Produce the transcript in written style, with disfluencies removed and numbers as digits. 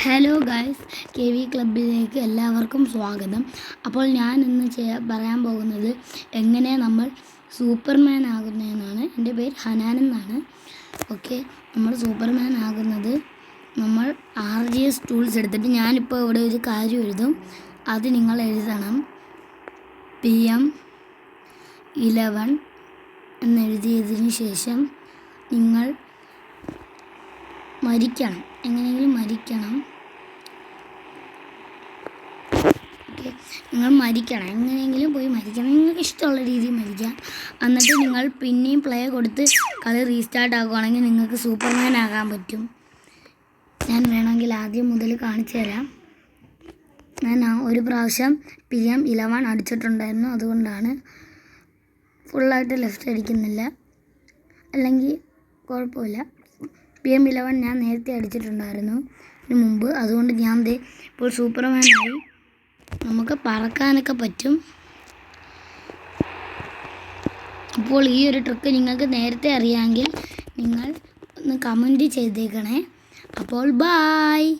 Hello guys, K V ക്ലബിലേക്ക് എല്ലാവർക്കും സ്വാഗതം. അപ്പോൾ ഞാൻ ഇന്ന് പറയാൻ പോകുന്നത് എങ്ങനെ നമ്മൾ സൂപ്പർമാൻ ആകുന്നതെന്നാണ്. എൻ്റെ പേര് ഹനാൻ എന്നാണ്. ഓക്കെ, നമ്മൾ സൂപ്പർമാൻ ആകുന്നത് നമ്മൾ RGS ടൂൾസ് എടുത്തിട്ട് ഞാനിപ്പോൾ ഇവിടെ ഒരു കാര്യം എഴുതും. അത് നിങ്ങൾ എഴുതണം. PM11 എന്നെഴുതിയതിന് ശേഷം നിങ്ങൾ മരിക്കണം, എങ്ങനെയെങ്കിലും മരിക്കണം. ഓക്കെ, നിങ്ങൾ മരിക്കണം, എങ്ങനെയെങ്കിലും പോയി മരിക്കണം. നിങ്ങൾക്ക് ഇഷ്ടമുള്ള രീതിയിൽ മരിക്കാം. എന്നിട്ട് നിങ്ങൾ പിന്നെയും പ്ലേ കൊടുത്ത് കളി റീസ്റ്റാർട്ട് ആകുവാണെങ്കിൽ നിങ്ങൾക്ക് സൂപ്പർമാൻ ആകാൻ പറ്റും. ഞാൻ വേണമെങ്കിൽ ആദ്യം മുതൽ കാണിച്ചു തരാം. ഞാൻ ഒരു പ്രാവശ്യം PM11 അടിച്ചിട്ടുണ്ടായിരുന്നു, അതുകൊണ്ടാണ് ഫുള്ളായിട്ട് ലെഫ്റ്റ് അടിക്കുന്നില്ല. അല്ലെങ്കിൽ കുഴപ്പമില്ല. PM11 ഞാൻ നേരത്തെ അടിച്ചിട്ടുണ്ടായിരുന്നു ഇതിന് മുമ്പ്, അതുകൊണ്ട് ഞാൻ ഇപ്പോൾ സൂപ്പർമാനായി. നമുക്ക് പറക്കാനൊക്കെ പറ്റും. അപ്പോൾ ഈ ഒരു ട്രിക്ക് നിങ്ങൾക്ക് നേരത്തെ അറിയാമെങ്കിൽ നിങ്ങൾ ഒന്ന് കമൻറ്റ് ചെയ്തേക്കണേ. അപ്പോൾ ബായ്.